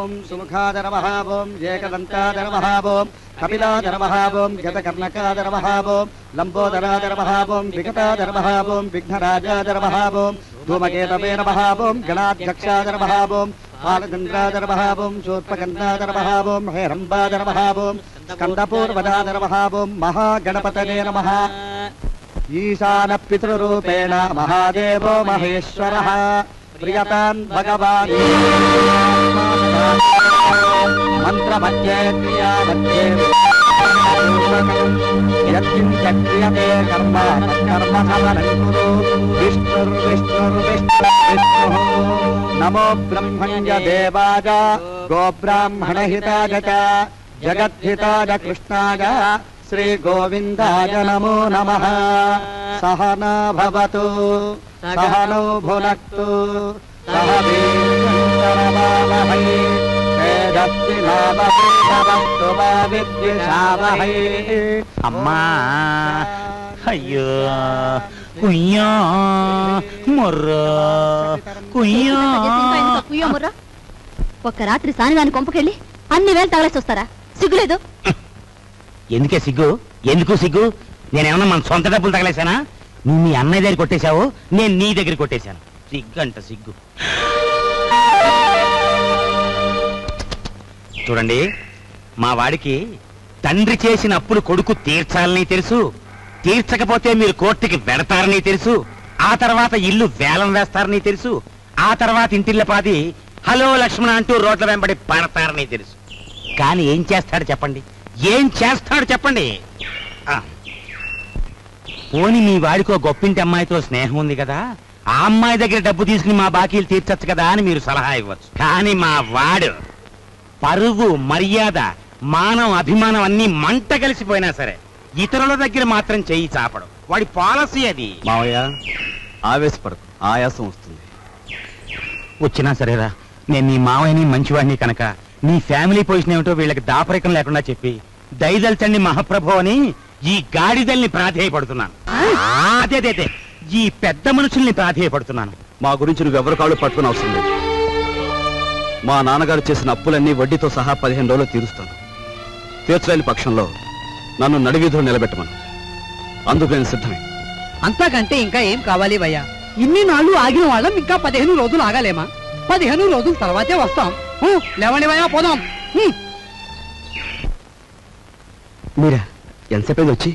ఓం సుముఖాద నమః ఓం ఏకదంతాద నమః ఓం కపిలాద నమః ఓం గతకర్ణకాద నమః ఓం లంబోదరాద నమః ఓం వికటాద నమః ఓం విఘ్నరాజాద నమః ఓం ధూమకేతవే నమః ఓం గణాధ్యక్షాద నమః ఓం బాలచంద్రాద నమః ఓం శూర్పగంధాద నమః ఓం హేరంబాద నమః ఓం స్కందపూర్వదాద నమః ఓం మహాగణపతయే నమః ఈశాన పితృరూపేణ మహాదేవో మహేశ్వరః ప్రియతాన్ భగవాన్ మంత్రమధ్యే క్రియామధ్యే యత్కించక్రియతే కర్మ తత్కర్మ సమరం కురు విష్ణుర్విష్ణుర్విష్ణుర్విష్ణుః నమో బ్రహ్మణ్య దేవాయ గోబ్రాహ్మణహితాయ చ జగద్ధితాయ కృష్ణాయ శ్రీ గోవిందాయ నమో నమః సహనా భవతు సహనౌ భునక్తు సహ వీర్యంకరవావహై తేజస్వినావధీతమస్తు మా విద్విషావహై. అమ్మా అయ్యో కుయ్యా మొర్రా కుయ్యా. ఒక్క రాత్రి సానిదాని కొంపకెళ్ళి అన్ని వేలు తగలేసి వస్తారా? సిగ్గులేదు? ఎందుకే సిగ్గు? ఎందుకు సిగ్గు? నేనేమన్నా మన సొంత డబ్బులు తగలేశానా? నువ్వు మీ అన్నయ్య దగ్గర కొట్టేశావు, నేను నీ దగ్గర కొట్టేశాను. సిగ్గు అంట సిగ్గు. చూడండి, మా వాడికి తండ్రి చేసిన అప్పులు కొడుకు తీర్చాలని తెలుసు. తీర్చకపోతే మీరు కోర్టుకి వెడతారని తెలుసు. ఆ తర్వాత ఇల్లు వేలం వేస్తారని తెలుసు. ఆ తర్వాత ఇంటిల్లపాది హలో లక్ష్మణ అంటూ రోడ్ల వెంబడి పడతారని తెలుసు. కానీ ఏం చేస్తాడు చెప్పండి? ఏం చేస్తాడు చెప్పండి? పోని మీ వాడికో గొప్పింటి అమ్మాయితో స్నేహం ఉంది కదా, ఆ అమ్మాయి దగ్గర డబ్బు తీసుకుని మా బాకీలు తీర్చచ్చు కదా అని మీరు సలహా ఇవ్వచ్చు. కానీ మా వాడు పరువు, మర్యాద, మానం, అభిమానం అన్నీ మంట కలిసిపోయినా సరే ఇతరుల దగ్గర మాత్రం చెయ్యి చాపడం వాడి పాలసీ. అది మావయ్య ఆవేశపడకు, ఆయాసం వస్తుంది. వచ్చినా సరేరా, నేను నీ మావయ్యని మంచివాడిని కనుక నీ ఫ్యామిలీ పొజిషన్ ఏమిటో వీళ్ళకి దాపరికం లేకుండా చెప్పి దయదల్చండి మహాప్రభు అని ఈ గాడిదల్ని ప్రాధేయపడుతున్నాను. అదే ఈ పెద్ద మనుషుల్ని ప్రాధేయపడుతున్నాను. మా గురించి నువ్వెవరు కాళ్ళు పట్టుకుని అవసరం లేదు. మా నాన్నగారు చేసిన అప్పులన్నీ వడ్డీతో సహా 15 రోజులు తీరుస్తాను. తీర్చలేని పక్షంలో నన్ను నడివీధులు నిలబెట్టమను. అందుకు నేను సిద్ధమే. అంతకంటే ఇంకా ఏం కావాలి భయ్యా? ఇన్ని నాళ్ళు ఆగిన వాళ్ళం ఇంకా 15 రోజులు ఆగలేమా? 15 రోజుల తర్వాతే వస్తాం. లేవండి భయ్యా, పోదాం. మీరా ఎంతసేపు వచ్చి?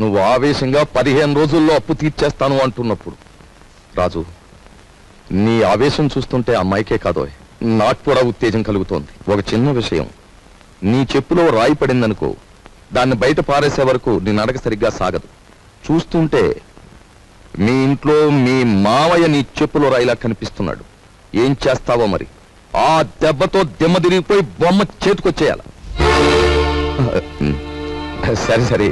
నువ్వు ఆవేశంగా 15 రోజుల్లో అప్పు తీర్చేస్తాను అంటున్నప్పుడు రాజు, నీ ఆవేశం చూస్తుంటే అమ్మాయికే కాదో నాకు కూడా ఉత్తేజం కలుగుతోంది. ఒక చిన్న విషయం, నీ చెప్పులో రాయి పడిందనుకో, దాన్ని బయట పారేసే వరకు నీ నడక సరిగ్గా సాగదు. చూస్తుంటే మీ ఇంట్లో మీ మావయ్య నీ చెప్పులో రాయిలా కనిపిస్తున్నాడు. ఏం చేస్తావో మరి? ఆ దెబ్బతో దిమ్మ తిరిగిపోయి బొమ్మ చేతికొచ్చేయాల. సరే,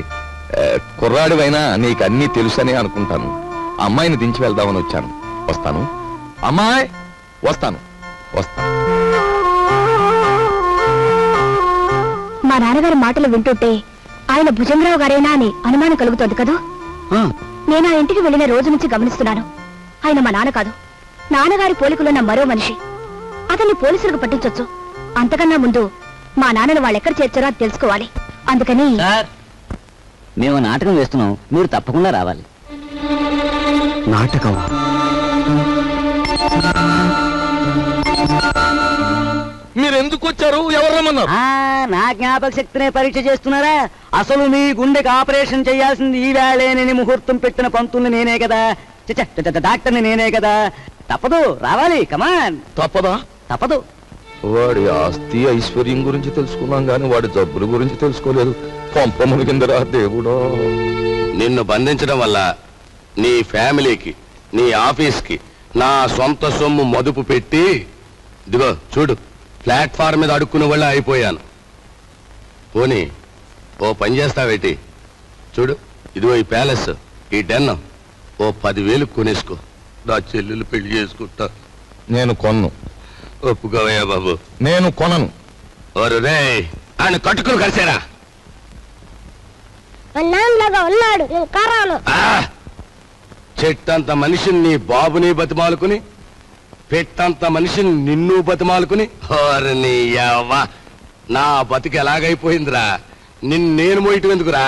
కుర్రాడివైనా నీకు అన్నీ తెలుసని అనుకుంటాను. అమ్మాయిని దించి వెళ్దామని వచ్చాను. వస్తాను అమ్మాయి, వస్తాను. మా నాన్నగారి మాటలు వింటుంటే ఆయన భుజంగరావు గారేనా అని అనుమానం కలుగుతోంది కదా. నేను ఆ ఇంటికి వెళ్లిన రోజు నుంచి గమనిస్తున్నాను. ఆయన మా నాన్న కాదు, నాన్నగారి పోలికలున్న మరో మనిషి. అతన్ని పోలీసులకు పట్టించొచ్చు. అంతకన్నా ముందు మా నాన్నను వాళ్ళెక్కడ చేర్చారో అది తెలుసుకోవాలి. అందుకని మేము నాటకం వేస్తున్నాం, మీరు తప్పకుండా రావాలి. నాటకం? మీరెందుకు వచ్చారు? ఎవరు రమ్మన్నారు? నా జ్ఞాపక శక్తినే పరీక్ష చేస్తున్నారా? అసలు మీ గుండెకి ఆపరేషన్ చేయాల్సింది ఈ వేళేనని ముహూర్తం పెట్టిన పంతుల్ని నేనే కదా, డాక్టర్ని నేనే కదా. తప్పదు, రావాలి. కమాన్. తప్పదా? తప్పదు. వాడి ఆస్తి ఐశ్వర్యం గురించి తెలుసుకున్నాం గాని వాడి జబ్బుల గురించి తెలుసుకోలేదు. కొంప మునిగిందిరా దేవుడా. నిన్ను బంధించడం వల్ల నీ ఫ్యామిలీకి, నీ ఆఫీస్కి నా సొంత సొమ్ము మదుపు పెట్టి, ఇదిగో చూడు, ప్లాట్ఫామ్ మీద అడుక్కునే వాళ్ళ అయిపోయాను. పోనీ ఓ పని చేస్తావేటి? చూడు, ఇదిగో ఈ ప్యాలెస్, ఈ డెన్ ఓ 10,000 కొనేసుకో. నా చెల్లెలు పెళ్లి చేసుకుంటా. నేను కొన్ను. ఒప్పుకోవయ్యా బాబు. నేను కొనను. ఓరు రే, ఆయన కట్టుకుని కలిసారా? చెట్టంత మనిషిని నీ బాబుని బతిమాలుకుని పెట్టంత మనిషిని నిన్ను బతిమాలుకుని హోరని యవ్వ నా బతికి ఎలాగైపోయిందిరా నేను మోయటం ఎందుకురా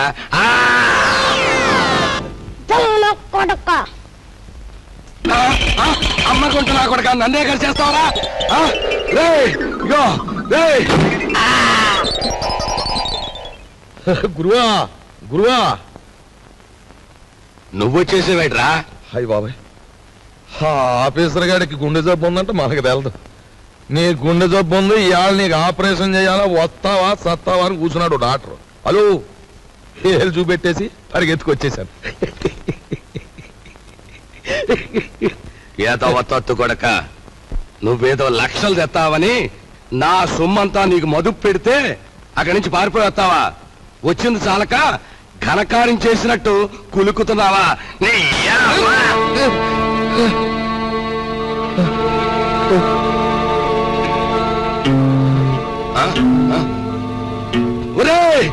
అమ్మకుంటా నా కొడుక నన్నే కలిసేస్తావరా గురువా గురువా నువ్వు వచ్చేసేవేట్రా హాయ్ బాబాయ్ ఆఫీసర్ గారికి గుండె జబ్బు ఉందంటే మనకు తెలదు నీ గుండె జబ్బు ఉంది ఇవాళ నీకు ఆపరేషన్ చేయాలా వస్తావా సత్తావా అని కూర్చున్నాడు డాక్టర్ హలో ఏళ్ళు చూపెట్టేసి పరిగెత్తుకొచ్చేసాను ఏదో వత్తొత్తు కొడక నువ్వేదో లక్షలు తెస్తావని నా సొమ్మంతా నీకు మదుపు పెడితే అక్కడి నుంచి పారిపోయి వస్తావా వచ్చింది చాలక ఘనకార్యం చేసినట్టు కులుకుతున్నావా ఒరేయ్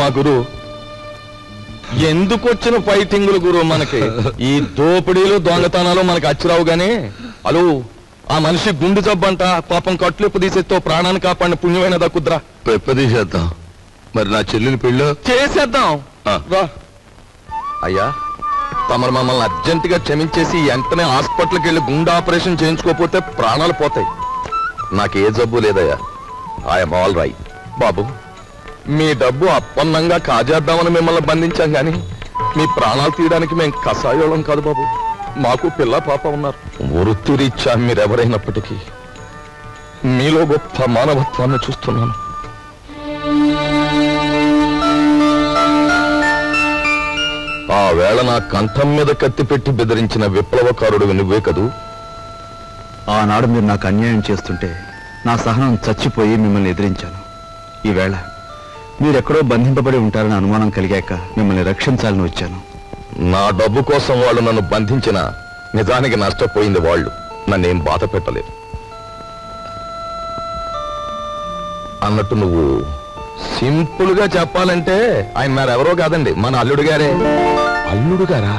మా గురు ఎందుకు వచ్చిన ఫైటింగులు గురు మనకి ఈ దోపిడీలు దొంగతనాలు మనకి అచ్చిరావు గానీ అలు ఆ మనిషి గుండె జబ్బంట పాపం కట్లుప్పు తీసేతో ప్రాణాన్ని కాపాడిన పుణ్యమైన దక్కుద్రా పెప్పదీసేద్దాం మరి నా చెల్లెలి పెళ్ళి చేసేద్దాం రా అయ్యా తమరు మమ్మల్ని అర్జెంటుగా క్షమించేసి వెంటనే హాస్పిటల్కి వెళ్ళి గుండె ఆపరేషన్ చేయించుకోకపోతే ప్రాణాలు పోతాయి నాకే జబ్బు లేదయ్యా ఐఎమ్ ఆల్ రైట్ బాబు మీ డబ్బు అప్పన్నంగా కాజేద్దామని మిమ్మల్ని బంధించాం గాని మీ ప్రాణాలు తీయడానికి మేము కషాయోళం కాదు బాబు మాకు పిల్ల పాప ఉన్నారు వృత్తిరీత్యా మీరెవరైనప్పటికీ మీలో గొప్ప మానవత్వాన్ని చూస్తున్నాను ఆ వేళ నా కంఠం మీద కత్తి పెట్టి బెదిరించిన విప్లవకారుడు నువ్వే కదూ ఆనాడు మీరు నాకు అన్యాయం చేస్తుంటే నా సహనం చచ్చిపోయి మిమ్మల్ని ఎదిరించాను ఈవేళ మీరెక్కడో బంధింపబడి ఉంటారని అనుమానం కలిగాక మిమ్మల్ని రక్షించాలని వచ్చాను నా డబ్బు కోసం వాళ్ళు నన్ను బంధించిన నిజానికి నష్టపోయింది వాళ్ళు నన్నేం బాధ పెట్టలేదు అన్నట్టు నువ్వు సింపుల్ గా చెప్పాలంటే ఆయన మరెవరో కాదండి మన అల్లుడు గారే అల్లుడు గారా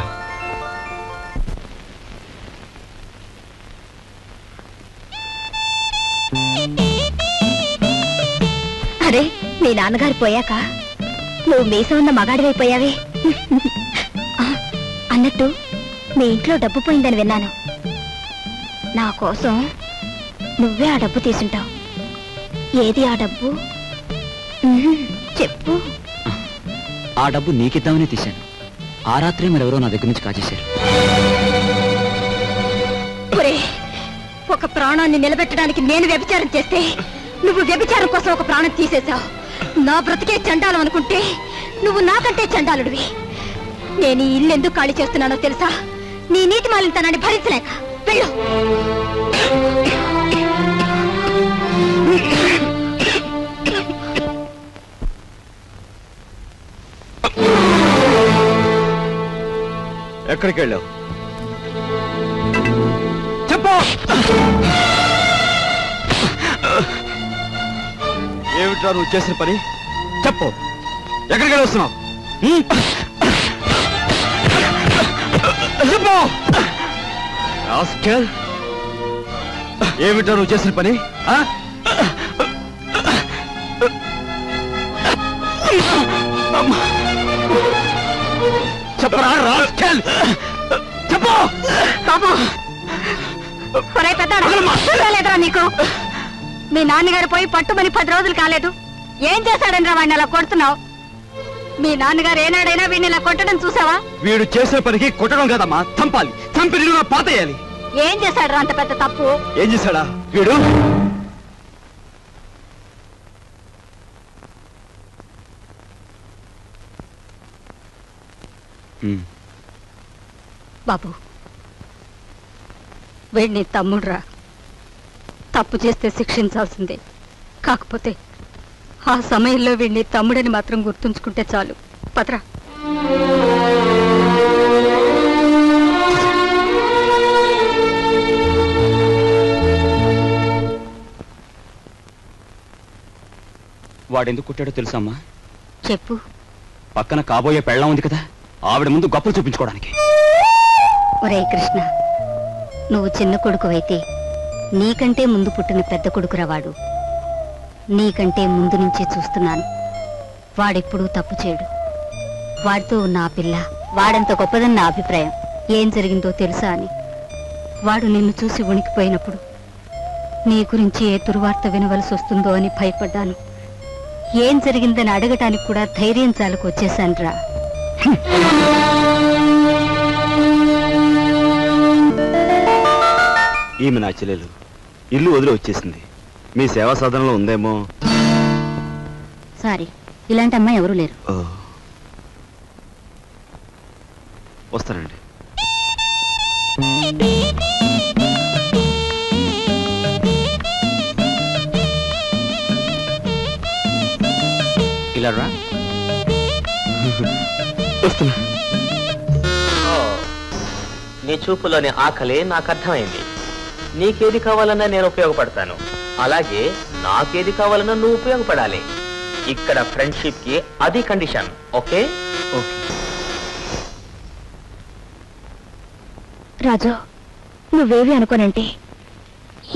అరే మీ నాన్నగారు పోయాక నువ్వు మీసం ఉన్న మగాడివైపోయావే అన్నట్టు మీ ఇంట్లో డబ్బు పోయిందని విన్నాను నా కోసం నువ్వే ఆ డబ్బు తీసుంటావు ఏది ఆ డబ్బు చెప్పు ఆ డబ్బు నీకిద్దామని తీశాను ఆ రాత్రి మరెవరో నా దగ్గర నుంచి కాజేశారు ఒక ప్రాణాన్ని నిలబెట్టడానికి నేను వ్యభిచారం చేస్తే నువ్వు వ్యభిచారం కోసం ఒక ప్రాణం తీసేశావు నా బ్రతికే చండాలం అనుకుంటే నువ్వు నాకంటే చండాలుడివి నేను ఈ ఇల్లు ఎందుకు ఖాళీ చేస్తున్నానో తెలుసా నీ నీతి మాలినతనాన్ని భరించలేక వెళ్ళు ఎక్కడికి వెళ్ళావు చెప్పు ఏమిట్రా నువ్వు చేసిన పని చెప్పు ఎక్కడికి వస్తున్నావు చెప్పు ఏమిట్రా నువ్వు చేసిన పని చెప్పరా రాస్కెల్ చెప్పు బాబు పెద్దలేదురా నీకు మీ నాన్నగారు పోయి పట్టుమని 10 రోజులు కాలేదు ఏం చేశాడని రా వాడిని అలా కొడుతున్నావు మీ నాన్నగారు ఏనాడైనా వీడిని ఇలా కొట్టడం చూసావా? వీడు చేసే పనికి కొట్టడం కదమ్మా, చంపాలి. చంపి పాతేయాలి. ఏం చేశాడు అంత పెద్ద తప్పు? ఏం చేశాడా వీడు? బాబు, వీడిని తమ్ముడురా. తప్పు చేస్తే శిక్షించాల్సిందే. కాకపోతే ఆ సమయంలో వీడిని తమ్ముడని మాత్రం గుర్తుంచుకుంటే చాలు. పదరా. వాడెందుకు కుట్టాడో తెలుసమ్మా? చెప్పు. పక్కన కాబోయే పెళ్ళం ఉంది కదా, ఆవిడ ముందు గొప్పలు చూపించుకోవడానికి. ఒరే కృష్ణ, నువ్వు చిన్న కొడుకువైతే నీకంటే ముందు పుట్టిన పెద్ద కొడుకురా వాడు. నీకంటే ముందు నుంచే చూస్తున్నాను. వాడెప్పుడూ తప్పు చేయడు. వాడితో ఉన్న ఆ పిల్ల వాడంత గొప్పదని నా అభిప్రాయం. ఏం జరిగిందో తెలుసా అని. వాడు నిన్ను చూసి వణికిపోయినప్పుడు నీ గురించి ఏ దుర్వార్త వినవలసి వస్తుందో అని భయపడ్డాను. ఏం జరిగిందని అడగటానికి కూడా ధైర్యం చాలకు వచ్చేశానురా. ఈమె నా చెల్లెలు ఇల్లు వదిలి వచ్చేసింది. మీ సేవా సాధనలో ఉందేమో. సారీ, ఇలాంటి అమ్మాయి ఎవరూ లేరు. వస్తానండి. ఇలా రా. వస్తున్నా. నీ చూపులోని ఆకలి నాకు అర్థమైంది. నీకేది కావాలన్నా నేను ఉపయోగపడతాను, అలాగే నాకేది కావాలన్నా నువ్వు ఉపయోగపడాలి. ఇక్కడ ఫ్రెండ్షిప్ కి అది కండిషన్. ఓకే? రాజు, నువ్వేవి అనుకోనంటే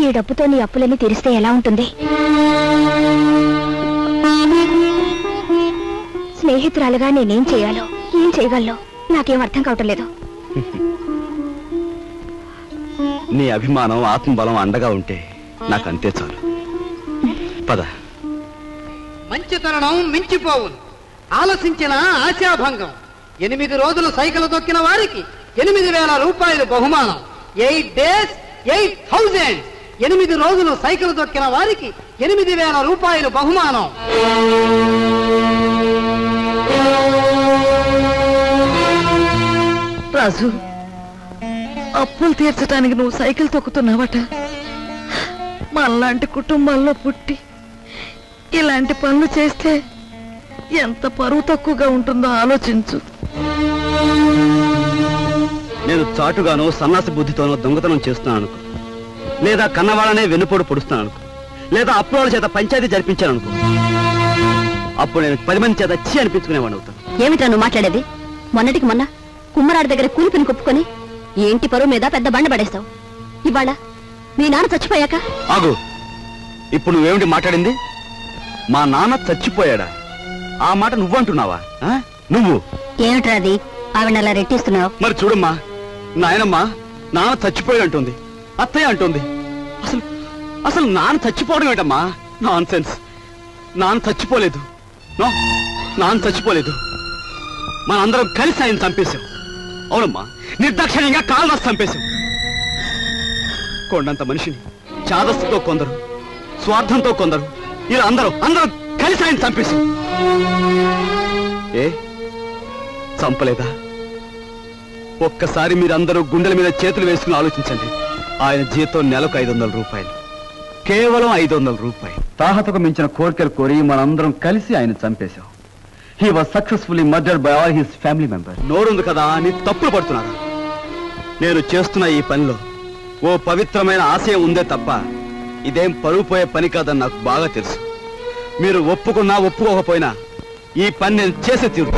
ఈ డబ్బుతో నీ అప్పులన్నీ తీరిస్తే ఎలా ఉంటుంది? స్నేహితురాలుగా నేనేం చేయాలో, ఏం చేయగలను నాకేం అర్థం కావటం లేదు. నీ అభిమానం, ఆత్మబలం అండగా ఉంటే నాకంతే చాలు. పద. మంచి తరుణం మించిపోవును, ఆలసించిన ఆశాభంగం. 8 రోజులు సైకిల్ తొక్కిన వారికి 8,000 రూపాయలు బహుమానం. 8 days 8,000. 8 రోజులు సైకిల్ తొక్కిన వారికి 8,000 రూపాయలు బహుమానం. రాజు, అప్పులు తీర్చడానికి నువ్వు సైకిల్ తొక్కుతున్నావట. మనలాంటి కుటుంబాల్లో పుట్టి ఇలాంటి పనులు చేస్తే ఎంత పరువు తక్కువగా ఉంటుందో ఆలోచించు. నేను చాటుగానో సన్నాసి బుద్ధితోనో దొంగతనం చేస్తున్నాను అనుకో, లేదా కన్నవాళ్ళనే వెన్నుపోడు పొడుస్తాను అనుకో, లేదా అప్పుల చేత పంచాయతీ జరిపించాను అనుకో, అప్పుడు నేను 10 మంది చేత చీ అనిపించుకునేవాడు అవుతాను. ఏమిటా నువ్వు మాట్లాడేది? మొన్నటికి మొన్న కుమ్మరాడి దగ్గర కూలిపిని కొప్పుకొని ఏంటి పరువు మీద పెద్ద బండ పడేస్తావు. ఇవాళ మీ నాన్న చచ్చిపోయాక ఆగు. ఇప్పుడు నువ్వేమిటి మాట్లాడింది? మా నాన్న చచ్చిపోయాడా? ఆ మాట నువ్వంటున్నావా? నువ్వు ఏమిట్రా అది? ఆవిడ అలా రెట్టిస్తున్నావు. మరి చూడమ్మా, నాయనమ్మా నాన్న చచ్చిపోయి అంటుంది, అత్తయ్య అంటుంది. అసలు అసలు నాన్న చచ్చిపోవడం ఏంటమ్మా? Non sense. నాన్న చచ్చిపోలేదు. నాన్న చచ్చిపోలేదు. మనందరం కలిసి ఆయన చంపేశాం. అవునమ్మా, నిర్దాక్షిణ్యంగా కాలు రాసి చంపేశాం. కొండంత మనిషిని చాదస్తుతో కొందరు, స్వార్థంతో కొందరు, ఇలా అందరూ కలిసి ఆయన చంపేశాం. ఏ చంపలేదా? ఒక్కసారి మీరందరూ గుండెల మీద చేతులు వేసుకుని ఆలోచించండి. ఆయన జీతం నెలకు 500 రూపాయలు, కేవలం 500 రూపాయలు. తాహతకు మించిన కోరికలు కోరి మనందరం కలిసి ఆయన చంపేశాం. He was successfully murdered by all his family members. నోరుంది కదా అని తప్పులు పడుతున్నారా? నేను చేస్తున్న ఈ పనిలో ఓ పవిత్రమైన ఆశయం ఉందే తప్ప ఇదేం పరువు పోయే పని కాదని నాకు బాగా తెలుసు. మీరు ఒప్పుకున్నా ఒప్పుకోకపోయినా ఈ పని నేను చేసే తీరు.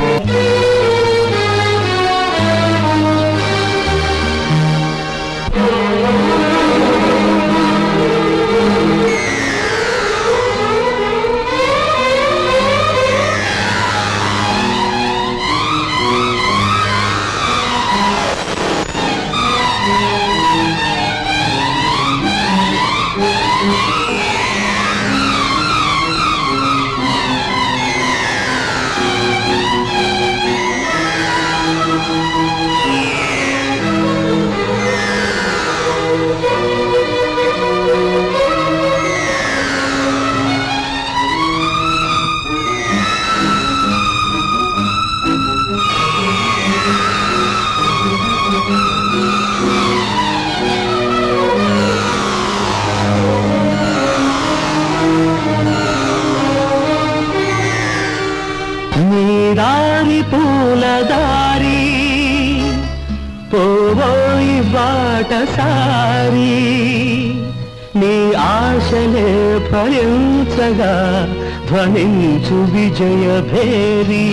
నీదారి పూలదారి పోవోయి బాటసారి నీ ఆశలే ఫలించగా ధ్వనించు విజయ భేరీ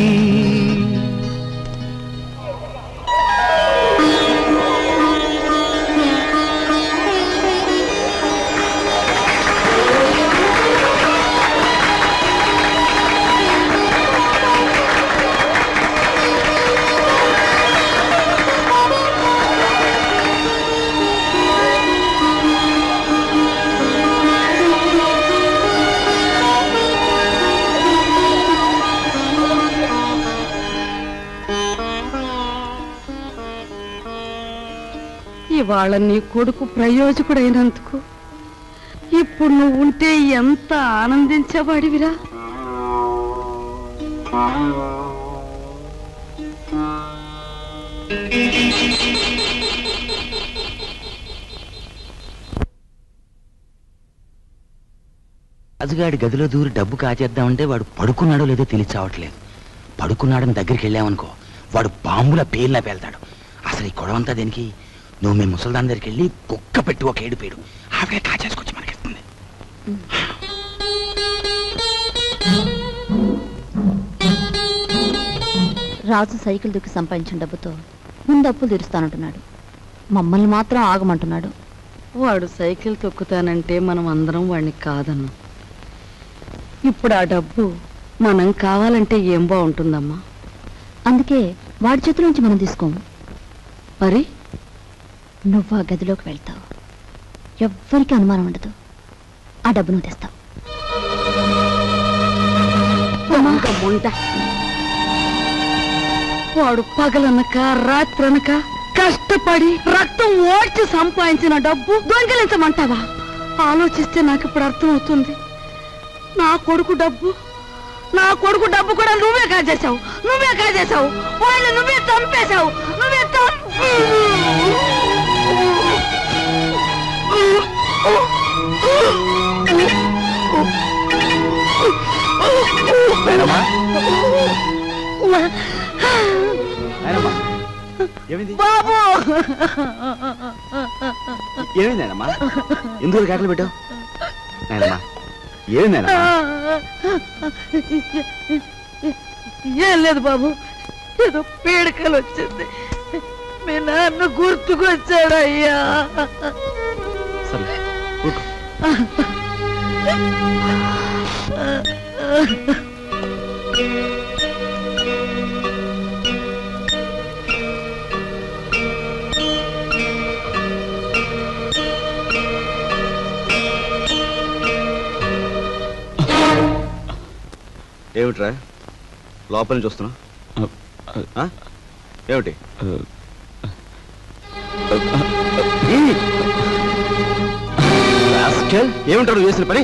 ఇవాళ నీ కొడుకు ప్రయోజకుడైనందుకు ఇప్పుడు నువ్వు ఉంటే ఎంత ఆనందించేవాడివిరా. రాజుగాడి గదిలో దూరి డబ్బు కాచేద్దామంటే వాడు పడుకున్నాడో లేదో తెలియచావట్లేదు. పడుకున్నాడని దగ్గరికి వెళ్ళామనుకో వాడు బాంబుల పేర్లా పేల్తాడు. అసలు ఈ గొడవంతా దేనికి? నువ్వు మీ ముసల్దాన్ దగ్గరికి వెళ్ళి కుక్క పెట్టి ఒక ఏడు పేడు ఆవిడే కాచేసుకొచ్చి మనకిస్తుంది. రాజు సైకిల్ దుక్కి సంపాదించిన డబ్బుతో ముందు అప్పులు తీరుస్తానంటున్నాడు. మమ్మల్ని మాత్రం ఆగమంటున్నాడు. వాడు సైకిల్ తొక్కుతానంటే మనం అందరం వాడిని కాదన్నాం. ఇప్పుడు ఆ డబ్బు మనం కావాలంటే ఏం బాగుంటుందమ్మా? అందుకే వాడి చేతుల నుంచి మనం తీసుకోము. మరి నువ్వు ఆ గదిలోకి వెళ్తావు, ఎవ్వరికి అనుమానం ఉండదు. ఆ డబ్బు నువ్వు తెస్తావు. వాడు పగలనక రాత్రనక కష్టపడి రక్తం ఓడ్చి సంపాదించిన డబ్బు దొంగిలించమంటావా? ఆలోచిస్తే నాకు ఇప్పుడు అర్థమవుతుంది. నా కొడుకు డబ్బు కూడా నువ్వే కాజేశావు. వాళ్ళు నువ్వే చంపేశావు. బాబు ఏమైందమ్మా? ఎందుకు కేకలు పెట్టావు? నాయనమ్మా ఏమైందమ్మా? ఏం లేదు బాబు, ఏదో పీడకలు వచ్చింది. మీ నాన్న గుర్తుకొచ్చాడయ్యా. సరే ఏమిట్రా లోపల నుంచి వస్తున్నా? ఏమిటి ఏమిటారు చేసిన పని?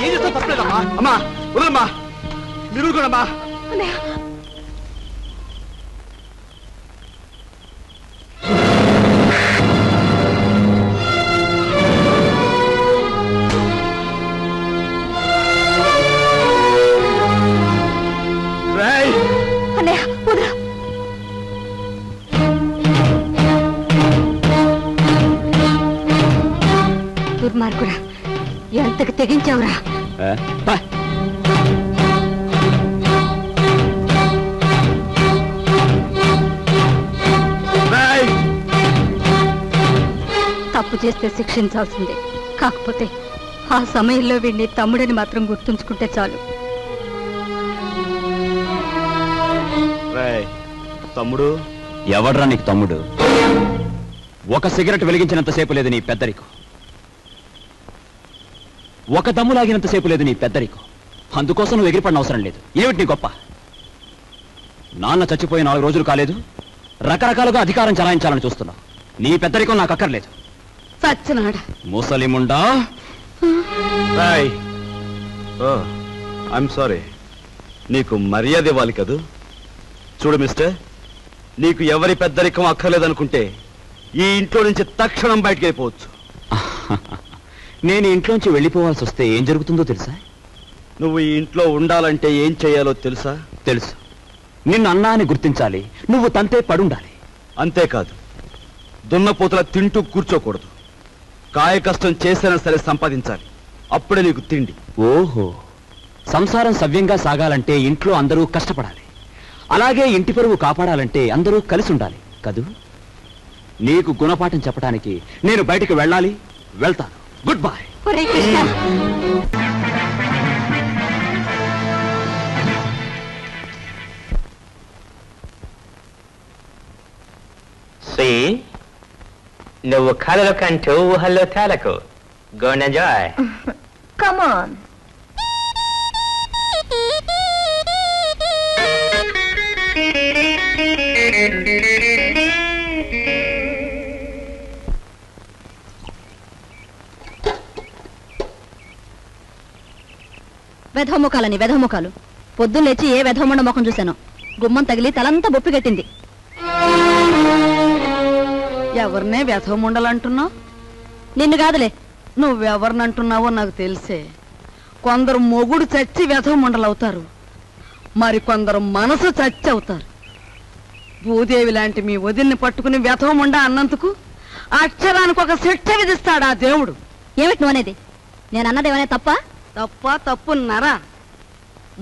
ఏం చేస్తా తప్పలేదమ్మా. అమ్మా వదలమ్మా, మీరు కూడా అమ్మా. దుర్మార్గుడా, ఎంతకు తెగించావురా? తప్పు చేస్తే శిక్షించాల్సిందే. కాకపోతే ఆ సమయంలో వీడిని తమ్ముడని మాత్రం గుర్తుంచుకుంటే చాలు. తమ్ముడు ఎవడ్రా నీకు తమ్ముడు? ఒక సిగరెట్ వెలిగించినంతసేపు లేదు నీ పెద్దరికో, ఒక దమ్ము లాగినంతసేపు లేదు నీ పెద్దరికో. అందుకోసం నువ్వు ఎగిరిపడిన అవసరం లేదు. ఏమిటి నీ గొప్ప? నాన్న చచ్చిపోయి 4 రోజులు కాలేదు, రకరకాలుగా అధికారం చలాయించాలని చూస్తున్నావు. నీ పెద్దరికం నాకు అక్కర్లేదు. చచ్చినాడా ముసలిముండా. ఐఎమ్ సారీ, నీకు మర్యాద ఇవ్వాలి కదూ. చూడు మిస్టర్, నీకు ఎవరి పెద్దరికం అక్కర్లేదనుకుంటే ఈ ఇంట్లో నుంచి తక్షణం బయటికి వెళ్ళిపోవచ్చు. నేను ఇంట్లోంచి వెళ్ళిపోవాల్సి వస్తే ఏం జరుగుతుందో తెలుసా? నువ్వు ఈ ఇంట్లో ఉండాలంటే ఏం చేయాలో తెలుసా? తెలుసు. నిన్ను అన్నా అని గుర్తించాలి, నువ్వు తంతే పడుండాలి. అంతేకాదు, దున్నపోతల తింటూ కూర్చోకూడదు. కాయ కష్టం చేసినా సరే సంపాదించాలి, అప్పుడే నీకు తిండి. ఓహో, సంసారం సవ్యంగా సాగాలంటే ఇంట్లో అందరూ కష్టపడాలి. అలాగే ఇంటి పరువు కాపాడాలంటే అందరూ కలిసి ఉండాలి కదూ. నీకు గుణపాఠం చెప్పడానికి నేను బయటికి వెళ్ళాలి, వెళ్తాను. Good bye. నువ్వు కలలు కంటూ ఊహల్లో తేలకు. Go and enjoy. Come on. వెధముఖాలని వెధముఖాలు. పొద్దున్న లేచి ఏ వెధముండ ముఖం చూశాను. గుమ్మం తగిలి తలంతా బొప్పి కట్టింది. ఎవరినే వెధముండలంటున్నావు? నిన్ను కాదులే. నువ్వెవరినంటున్నావో నాకు తెలిసే. కొందరు మొగుడు చచ్చి వెధముండలవుతారు, మరి కొందరు మనసు చచ్చి అవుతారు. భూదేవి లాంటి మీ వదిలిని పట్టుకుని వెధముండ అన్నందుకు అక్షరానికి ఒక శిక్ష విధిస్తాడా దేవుడు. ఏమిటి నువ్వు అనేది? నేను అన్నదేమనే తప్ప? తప్పున్నారా?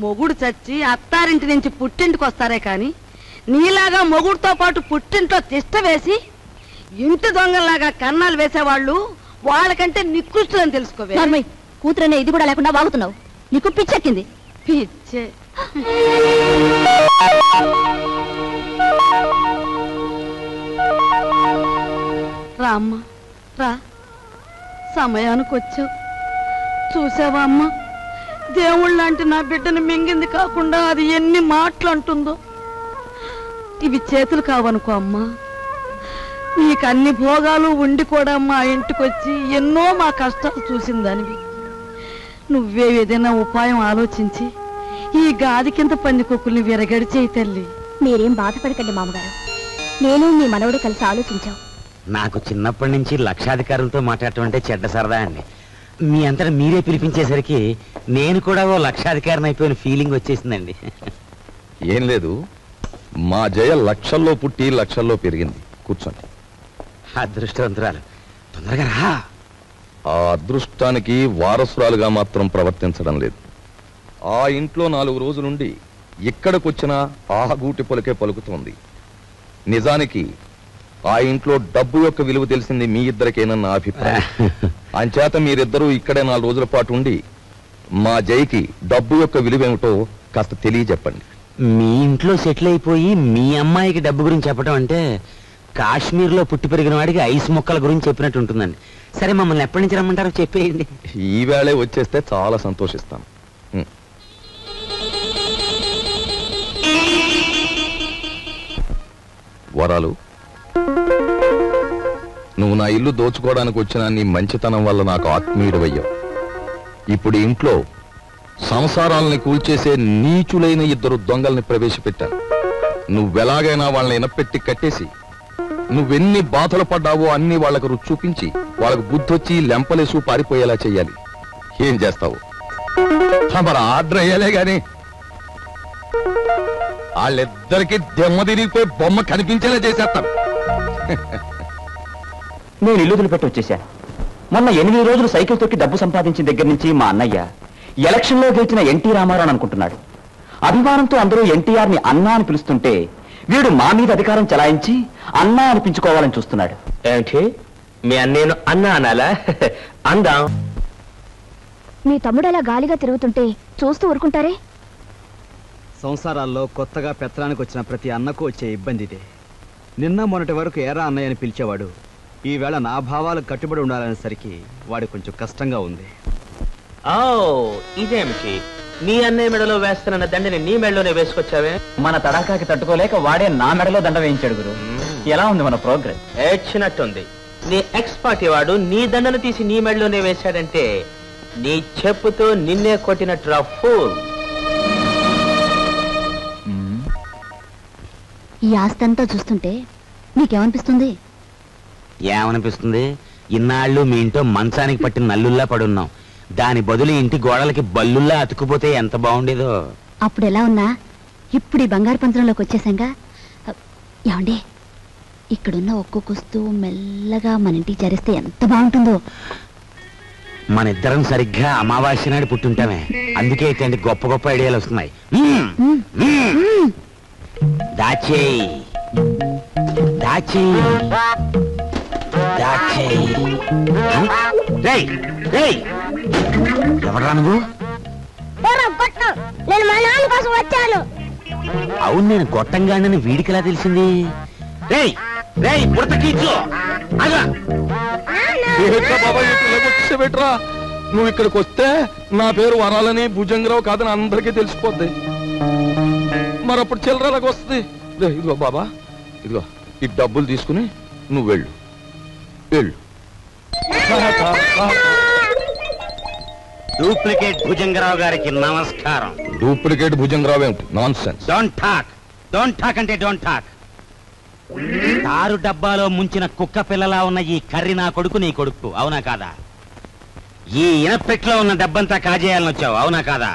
మొగుడు చచ్చి అత్తారింటి నుంచి పుట్టింటికి వస్తారే కాని నీలాగా మొగుడుతో పాటు పుట్టింట్లో తిష్ట వేసి ఇంటి దొంగల్లాగా కన్నాలు వేసేవాళ్ళు వాళ్ళకంటే నికృష్టులని తెలుసుకోవే. కూతురనే ఇది కూడా లేకుండా వాగుతున్నావు. నీకు పిచ్చెక్కింది. పిచ్చే. రామ్మ రా, సమయానికి వచ్చావు. చూసావా అమ్మ, దేవుళ్ళంటే నా బిడ్డను మింగింది కాకుండా అది ఎన్ని మాటలు అంటుందో. ఇవి చేతులు కావనుకో అమ్మా, నీకు అన్ని భోగాలు ఉండి కూడా మా ఇంటికొచ్చి ఎన్నో మా కష్టాలు చూసిందానివి. నువ్వే ఏదైనా ఉపాయం ఆలోచించి ఈ గాది కింద పందికొక్కుల్ని విరగడి చేయి తల్లి. మీరేం బాధపడకండి మామగారు, నేను మీ మనవడు కలిసి ఆలోచించాం. నాకు చిన్నప్పటి నుంచి లక్షాధికారులతో మాట్లాడటం అంటే చెడ్డ సరదా అండి. మీ అంతటా మీరే పిలిపించేసరికి నేను కూడా ఓ లక్షాధికారిని అయిపోయిన ఫీలింగ్ వచ్చేసిందండి. ఏం లేదు, మా జయ లక్షల్లో పుట్టి లక్షల్లో పెరిగింది. కూర్చోండి. అదృష్టవంతురాలు, తొందరగా రా. ఆ అదృష్టానికి వారసురాలుగా మాత్రం ప్రవర్తించడం లేదు. ఆ ఇంట్లో 4 రోజులుండి ఇక్కడికొచ్చినా ఆహగూటి పలుకే పలుకుతోంది. నిజానికి ఆ ఇంట్లో డబ్బు యొక్క విలువ తెలిసింది మీ ఇద్దరికేనన్న అభిప్రాయం. అంచేత మీరిద్దరూ ఇక్కడే 4 రోజుల పాటు ఉండి మా జైకి డబ్బు యొక్క విలువేమిటో కాస్త తెలియజెప్పండి. మీ ఇంట్లో సెటిల్ అయిపోయి మీ అమ్మాయికి డబ్బు గురించి చెప్పడం అంటే కాశ్మీర్లో పుట్టి పెరిగిన వాడికి ఐస్ మొక్కల గురించి చెప్పినట్టు ఉంటుందండి. సరే, మమ్మల్ని ఎప్పటి నుంచి రమ్మంటారో చెప్పేయండి. ఈవేళే వచ్చేస్తే చాలా సంతోషిస్తాను. వరాలు, నువ్వు నా ఇల్లు దోచుకోవడానికి వచ్చిన నీ మంచితనం వల్ల నాకు ఆత్మీయుడవయ్యావు. ఇప్పుడు ఇంట్లో సంసారాలని కూల్చేసే నీచులైన 2 దొంగల్ని ప్రవేశపెట్టాను. నువ్వెలాగైనా వాళ్ళని ఇనపెట్టి కట్టేసి నువ్వెన్ని బాధలు పడ్డావో అన్ని వాళ్ళకు రుచి చూపించి వాళ్ళకు బుద్ధొచ్చి లెంపలేసు పారిపోయేలా చెయ్యాలి. ఏం చేస్తావు? మరి ఆర్డర్ అయ్యాలే గాని వాళ్ళిద్దరికి దెమ్మ తిరిగిపోయి బొమ్మ కనిపించేలా చేసేస్తాను. నేను ఇల్లు వదిలిపెట్టి వచ్చేశాను. మొన్న 8 రోజులు సైకిల్ తొక్కి డబ్బు సంపాదించిన దగ్గర నుంచి మా అన్నయ్య ఎలక్షన్లో గెలిచిన ఎన్టీ రామారావు అనుకుంటున్నాడు. అభిమానంతో అందరూ ఎన్టీఆర్ని అన్నా అని పిలుస్తుంటే వీడు మా మీద అధికారం చలాయించి అన్నా అనిపించుకోవాలని చూస్తున్నాడు. ఏమిటి, మీ అన్నేను అన్నా అనాలా? అందాం. మీ తమ్ముడు అలా గాలిగా తిరుగుతుంటే చూస్తూ ఊరుకుంటారే? సంసారాల్లో కొత్తగా పెత్తనానికి వచ్చిన ప్రతి అన్నకు వచ్చే ఇబ్బంది ఇదే. నిన్న మొన్నటి వరకు ఏరా అన్నయ్య అని పిలిచేవాడు. ఈవేళ నా భావాలకు కట్టుబడి ఉండాలనేసరికి వాడి కొంచెం కష్టంగా ఉంది. ఓ, ఇదేమిటి నీ అన్నయ్య మెడలో వేస్తున్న దండని నీ మెడలోనే వేసుకొచ్చావే? మన తడాకాకి తట్టుకోలేక వాడే నా మెడలో దండ వేయించాడు గురు. ఎలా ఉంది మన ప్రోగ్రెస్? ఏడ్చినట్టుంది. నీ ఎక్స్ పార్టీ వాడు నీ దండను తీసి నీ మెడలోనే వేశాడంటే నీ చెప్పుతో నిన్నే కొట్టినట్టు ఫూల్. ఈ ఆస్తంతా చూస్తుంటే నీకేమనిపిస్తుంది? ఏమనిపిస్తుంది? ఇన్నాళ్ళు మీ ఇంట్లో మంచానికి పట్టిన నల్లుల్లా పడున్నాం. దాని బదులు ఇంటి గోడలకి బల్లుల్లా అతుక్కుపోతే ఎంత బాగుండేదో. అప్పుడు ఎలా ఉన్నా ఇప్పుడు ఈ బంగారు పంజరంలోకి వచ్చేసాంగా. ఏమండి, ఇక్కడున్న ఒక్కొక్క వస్తువు మెల్లగా మన ఇంటికి చేరిస్తే ఎంత బాగుంటుందో. మన ఇద్దరం సరిగ్గా అమావాస్య నాడు పుట్టుంటామే. అందుకే ఇట్లాంటి గొప్ప గొప్ప ఐడియాలు వస్తున్నాయి. దాచేయి దాచేయి దాచేయి. ఎవరా నువ్వు? నేను మా నాన్న కోసం వచ్చాను. అవును, నేను గొట్టంగానని వీడికిలా తెలిసింది? పెట్టరా, నువ్వు ఇక్కడికి వస్తే నా పేరు వరాలని భుజంగరావు కాదని అందరికీ తెలిసిపోద్ది. మరప్పుడు చిల్లరలాగా వస్తుంది. ఇదిగో బాబా, ఇదిగో ఈ డబ్బులు తీసుకుని నువ్వు వెళ్ళు వెళ్ళు. డూప్లికేట్ భుజంగరావు గారికి నమస్కారం. డూప్లికేట్ భుజంగరావు ఏమిటి? Non sense. డోంట్ టాక్ అంటే డోంట్ టాక్. తారు డబ్బాలో ముంచిన కుక్క పిల్లలా ఉన్న ఈ కర్రి నా కొడుకు నీ కొడుకు, అవునా కాదా? ఈ ఇనపెట్లో ఉన్న డబ్బంతా కాజేయాలని వచ్చావు, అవునా కాదా?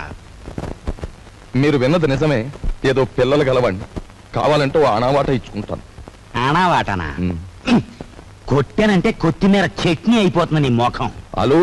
మీరు విన్నది నిజమే. ఏదో పిల్లలు గలవండి, కావాలంటే ఓ ఆనావాట ఇచ్చుకుంటాను. ఆనావాటనా? కొట్టానంటే కొత్తిమీర చట్నీ అయిపోతుంది నీ మోఖం. హలో,